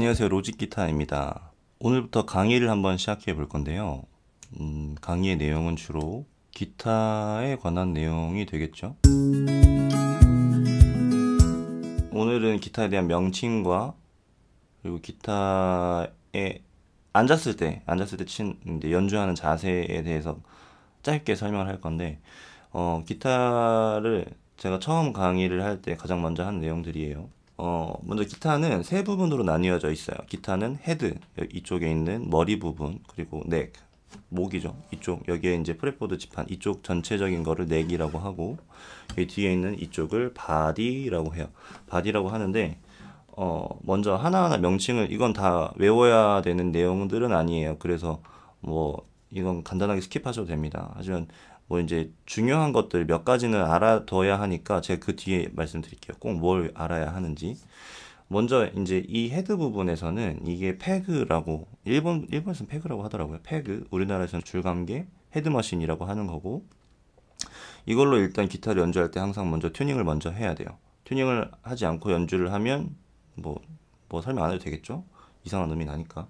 안녕하세요. 로직기타입니다. 오늘부터 강의를 한번 시작해 볼 건데요. 강의의 내용은 주로 기타에 관한 내용이 되겠죠. 오늘은 기타에 대한 명칭과 그리고 기타에 앉았을 때 이제 연주하는 자세에 대해서 짧게 설명을 할 건데, 기타를 제가 처음 강의를 할 때 가장 먼저 한 내용들이에요. 먼저 기타는 세 부분으로 나뉘어져 있어요. 기타는 헤드, 이쪽에 있는 머리 부분, 그리고 넥, 목이죠. 이쪽, 여기에 이제 프렛보드 지판, 이쪽 전체적인 거를 넥이라고 하고, 여기 뒤에 있는 이쪽을 바디라고 해요. 바디라고 하는데, 먼저 하나하나 명칭을, 이건 다 외워야 되는 내용들은 아니에요. 그래서 이건 간단하게 스킵하셔도 됩니다. 하지만 이제 중요한 것들 몇 가지는 알아둬야 하니까 제가 그 뒤에 말씀드릴게요. 꼭 뭘 알아야 하는지. 먼저 이제 이 헤드 부분에서는 이게 패그라고, 일본에서는 패그라고 하더라고요. 패그, 우리나라에서는 줄감개, 헤드머신이라고 하는 거고, 이걸로 일단 기타를 연주할 때 항상 먼저 튜닝을 먼저 해야 돼요. 튜닝을 하지 않고 연주를 하면 설명 안 해도 되겠죠? 이상한 음이 나니까.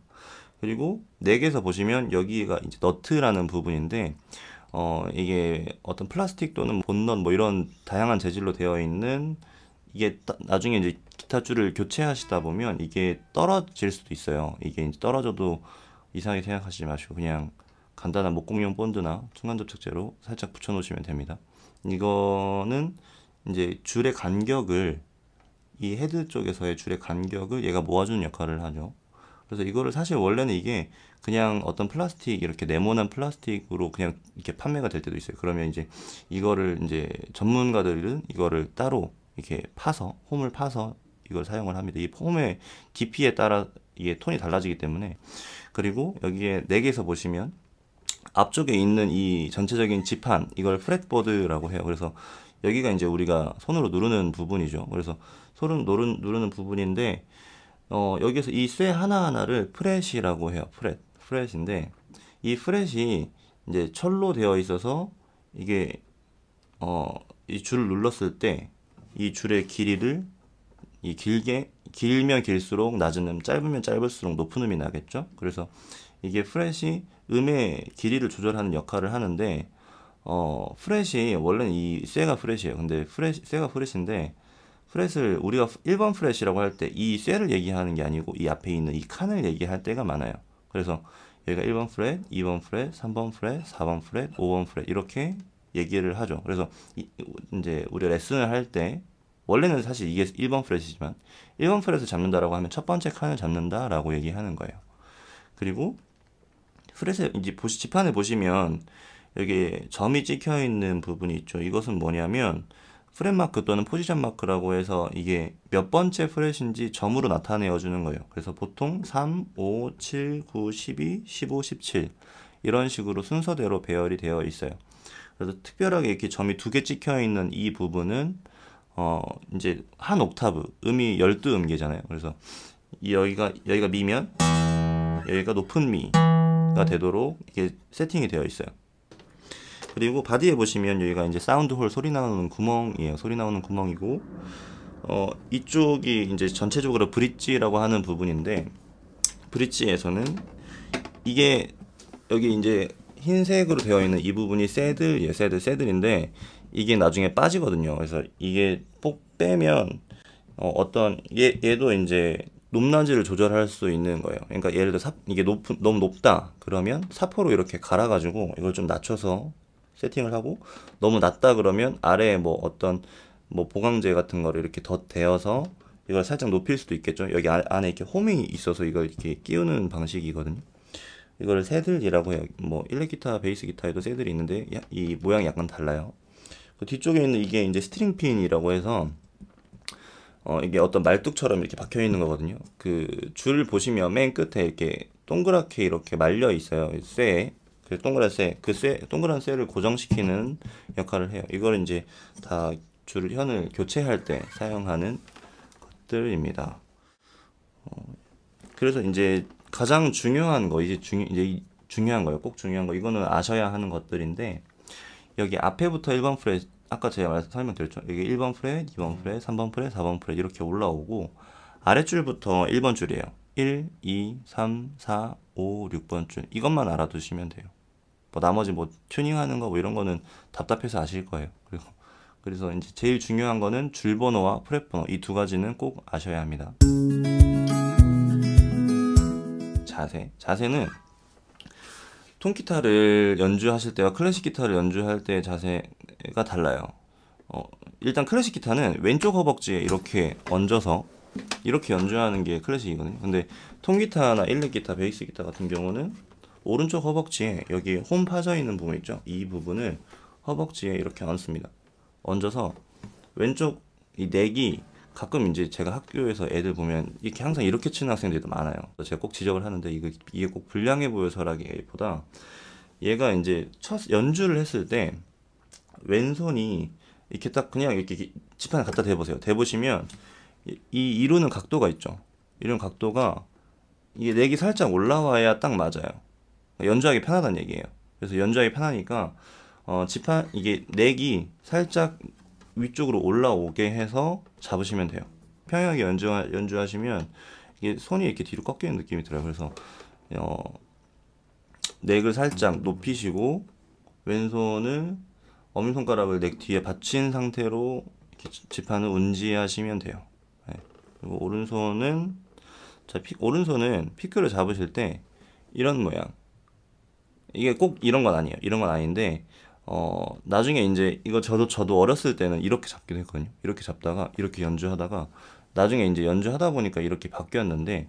그리고 넥에서 보시면 여기가 이제 너트라는 부분인데, 이게 어떤 플라스틱 또는 본넛 이런 다양한 재질로 되어 있는, 이게 나중에 이제 기타 줄을 교체하시다 보면 이게 떨어질 수도 있어요. 이게 이제 떨어져도 이상하게 생각하시지 마시고 그냥 간단한 목공용 본드나 순간접착제로 살짝 붙여 놓으시면 됩니다. 이거는 이제 줄의 간격을, 이 헤드 쪽에서의 줄의 간격을 얘가 모아주는 역할을 하죠. 그래서 이거를 사실 원래는 이게 그냥 어떤 플라스틱, 이렇게 네모난 플라스틱으로 그냥 이렇게 판매가 될 때도 있어요. 그러면 이제 이거를 이제 전문가들은 이거를 따로 이렇게 파서, 홈을 파서 이걸 사용을 합니다. 이 홈의 깊이에 따라 이게 톤이 달라지기 때문에. 그리고 여기에 넥에서 보시면 앞쪽에 있는 이 전체적인 지판, 이걸 프렛보드라고 해요. 그래서 여기가 이제 우리가 손으로 누르는 부분이죠. 그래서 손으로 누르는 부분인데, 여기서 이 쇠 하나하나를 프렛이라고 해요. 프렛인데, 이 프렛이 이제 철로 되어 있어서 이게, 이 줄을 눌렀을 때 이 줄의 길이를, 길면 길수록 낮은 음, 짧으면 짧을수록 높은 음이 나겠죠. 그래서 이게 프렛이 음의 길이를 조절하는 역할을 하는데, 프렛이, 원래는 이 쇠가 프렛이에요. 근데 쇠가 프렛인데, 프렛을 우리가 1번 프렛이라고 할 때 이 쇠를 얘기하는 게 아니고 이 앞에 있는 이 칸을 얘기할 때가 많아요. 그래서 여기가 1번 프렛, 2번 프렛, 3번 프렛, 4번 프렛, 5번 프렛 이렇게 얘기를 하죠. 그래서 이제 우리가 레슨을 할 때, 원래는 사실 이게 1번 프렛이지만 1번 프렛을 잡는다라고 하면 첫 번째 칸을 잡는다라고 얘기하는 거예요. 그리고 프렛에 이제 지판을 보시면 여기 점이 찍혀 있는 부분이 있죠. 이것은 뭐냐면 프렛 마크 또는 포지션 마크라고 해서 이게 몇 번째 프렛인지 점으로 나타내어 주는 거예요. 그래서 보통 3, 5, 7, 9, 12, 15, 17 이런 식으로 순서대로 배열이 되어 있어요. 그래서 특별하게 이렇게 점이 두 개 찍혀 있는 이 부분은 이제 한 옥타브, 음이 12음계잖아요. 그래서 여기가 미면 여기가 높은 미가 되도록 이게 세팅이 되어 있어요. 그리고 바디에 보시면 여기가 이제 사운드 홀, 소리 나오는 구멍이에요. 소리 나오는 구멍이고, 이쪽이 이제 전체적으로 브릿지라고 하는 부분인데, 브릿지에서는 이게 여기 이제 흰색으로 되어 있는 이 부분이 새들이에요. 새들인데 이게 나중에 빠지거든요. 그래서 이게 꼭 빼면 얘도 이제 높낮이를 조절할 수 있는 거예요. 그러니까 예를 들어 이게 너무 높다 그러면 사포로 이렇게 갈아가지고 이걸 좀 낮춰서 세팅을 하고, 너무 낮다 그러면 아래에 어떤 보강제 같은 거를 이렇게 덧대어서 이걸 살짝 높일 수도 있겠죠. 여기 안에 이렇게 홈이 있어서 이걸 이렇게 끼우는 방식이거든요. 이거를 새들이라고 해요. 일렉 기타, 베이스 기타에도 새들이 있는데 이 모양이 약간 달라요. 그 뒤쪽에 있는 이게 이제 스트링 핀이라고 해서 이게 어떤 말뚝처럼 이렇게 박혀 있는 거거든요. 그 줄을 보시면 맨 끝에 이렇게 동그랗게 이렇게 말려 있어요. 쇠에. 그 동그란 쇠를 고정시키는 역할을 해요. 이걸 이제 다 현을 교체할 때 사용하는 것들입니다. 그래서 이제 가장 중요한 거, 이제 중요한 거예요. 꼭 중요한 거. 이거는 아셔야 하는 것들인데, 여기 앞에부터 1번 프렛, 아까 제가 설명드렸죠. 여기 1번 프렛, 2번 프렛, 3번 프렛, 4번 프렛 이렇게 올라오고, 아랫줄부터 1번 줄이에요. 1, 2, 3, 4, 5, 6번 줄 이것만 알아두시면 돼요. 뭐 나머지 뭐 튜닝하는 거 뭐 이런 거는 답답해서 아실 거예요. 그래서 이제 제일 중요한 거는 줄 번호와 프렛 번호 이 두 가지는 꼭 아셔야 합니다. 자세는 통기타를 연주하실 때와 클래식 기타를 연주할 때의 자세가 달라요. 일단 클래식 기타는 왼쪽 허벅지에 이렇게 얹어서 이렇게 연주하는 게 클래식이거든요. 근데 통기타나 일렉 기타, 베이스 기타 같은 경우는 오른쪽 허벅지에 여기 홈 파져 있는 부분 있죠? 이 부분을 허벅지에 이렇게 얹습니다. 얹어서 왼쪽 이 넥이 가끔 이제 제가 학교에서 애들 보면 이렇게 항상 이렇게 치는 학생들도 많아요. 제가 꼭 지적을 하는데 이게 꼭 불량해 보여서라기보다 얘가 이제 첫 연주를 했을 때 왼손이 이렇게 딱 그냥 이렇게 지판에 갖다 대보세요. 대보시면 이 이루는 각도가 있죠. 이런 각도가 이게 넥이 살짝 올라와야 딱 맞아요. 연주하기 편하다는 얘기예요. 그래서 연주하기 편하니까 지판 이게 넥이 살짝 위쪽으로 올라오게 해서 잡으시면 돼요. 평행하게 연주하시면 이게 손이 이렇게 뒤로 꺾여 있는 느낌이 들어요. 그래서 넥을 살짝 높이시고 왼손을 엄지손가락을 넥 뒤에 받친 상태로 이렇게 지판을 운지하시면 돼요. 네. 그리고 오른손은 오른손은 피크를 잡으실 때 이런 모양. 이게 꼭 이런 건 아니에요. 이런 건 아닌데 나중에 이제 이거 저도 어렸을 때는 이렇게 잡기도 했거든요. 이렇게 잡다가 이렇게 연주하다가 나중에 이제 연주하다 보니까 이렇게 바뀌었는데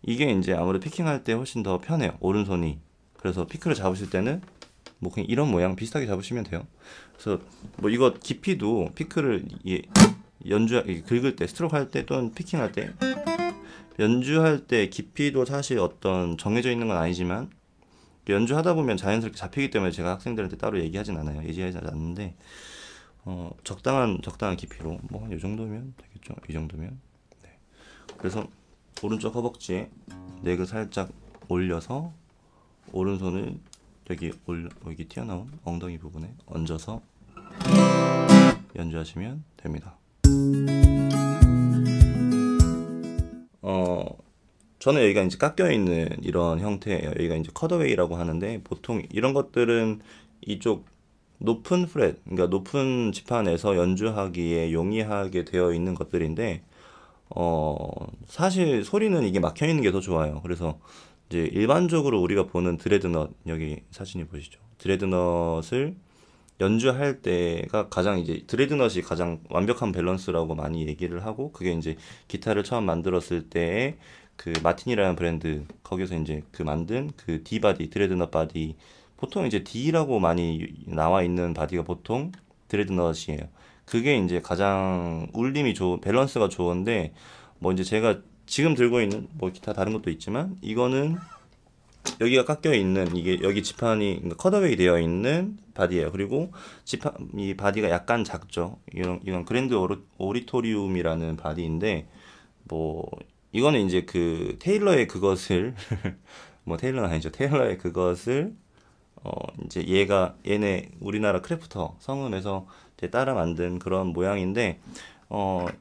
이게 이제 아무래도 피킹할 때 훨씬 더 편해요. 오른손이. 그래서 피크를 잡으실 때는 뭐 그냥 이런 모양 비슷하게 잡으시면 돼요. 그래서 뭐 이거 깊이도 피크를 긁을 때 스트로크 할 때 또는 피킹할 때 연주할 때 깊이도 사실 어떤 정해져 있는 건 아니지만 연주하다 보면 자연스럽게 잡히기 때문에 제가 학생들한테 따로 얘기하진 않아요. 얘기하지 않는데 적당한 깊이로 뭐 한 이 정도면 되겠죠. 이 정도면. 네. 그래서 오른쪽 허벅지에 넥을 살짝 올려서 오른손을 여기 튀어나온 엉덩이 부분에 얹어서 연주하시면 됩니다. 저는 여기가 이제 깎여 있는 이런 형태예요. 여기가 이제 컷어웨이라고 하는데 보통 이런 것들은 이쪽 높은 프렛, 그러니까 높은 지판에서 연주하기에 용이하게 되어 있는 것들인데 사실 소리는 이게 막혀 있는 게 더 좋아요. 그래서 이제 일반적으로 우리가 보는 드레드넛, 여기 사진이 보이시죠? 드레드넛을 연주할 때가 이제 드레드넛이 가장 완벽한 밸런스라고 많이 얘기를 하고, 그게 이제 기타를 처음 만들었을 때에 그 마틴이라는 브랜드, 거기서 이제 만든 그 D 바디, 드레드넛 바디, 보통 이제 D라고 많이 나와 있는 바디가 보통 드레드넛이에요. 그게 이제 가장 울림이 밸런스가 좋은데, 뭐 이제 제가 지금 들고 있는 뭐 기타 다른 것도 있지만 이거는 여기가 깎여 있는 이게 여기 지판이 컷어웨이 되어 있는 바디예요. 그리고 이 바디가 약간 작죠. 이건 그랜드 오디토리움이라는 바디인데 뭐 이거는 이제 그 테일러의 그것을 뭐 테일러는 아니죠. 테일러의 그것을 이제 얘네 우리나라 크래프터 성음에서 이제 따라 만든 그런 모양인데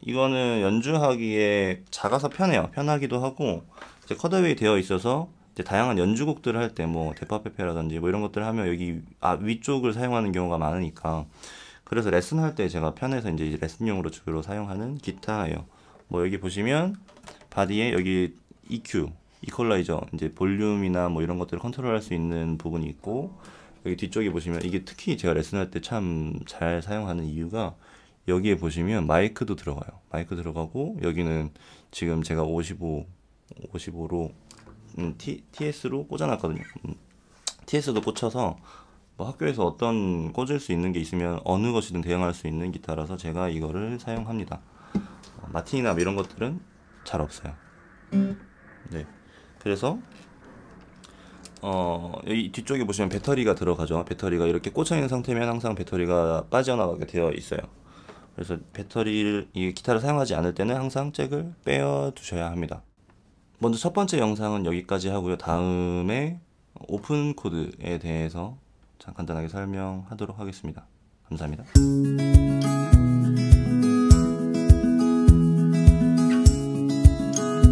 이거는 연주하기에 작아서 편해요. 편하기도 하고 이제 컷어웨이 되어 있어서 이제 다양한 연주곡들을 할 때 뭐 데파페페라든지 뭐 이런 것들을 하면 여기 위쪽을 사용하는 경우가 많으니까, 그래서 레슨할 때 제가 편해서 이제 레슨용으로 주로 사용하는 기타예요. 뭐 여기 보시면 바디에 여기 EQ, 이퀄라이저, 이제 볼륨이나 뭐 이런 것들을 컨트롤할 수 있는 부분이 있고, 여기 뒤쪽에 보시면 이게 특히 제가 레슨할 때 참 잘 사용하는 이유가 여기에 보시면 마이크도 들어가요. 마이크 들어가고 여기는 지금 제가 55로 TS로 꽂아놨거든요. TS도 꽂혀서 뭐 학교에서 어떤 꽂을 수 있는 게 있으면 어느 것이든 대응할 수 있는 기타라서 제가 이거를 사용합니다. 마틴이나 이런 것들은 잘 없어요. 네. 그래서 여기 뒤쪽에 보시면 배터리가 들어가죠. 배터리가 이렇게 꽂혀 있는 상태면 항상 배터리가 빠져나가게 되어 있어요. 그래서 이 기타를 사용하지 않을 때는 항상 잭을 빼어 두셔야 합니다. 먼저 첫 번째 영상은 여기까지 하고요. 다음에 오픈 코드에 대해서 간단하게 설명하도록 하겠습니다. 감사합니다.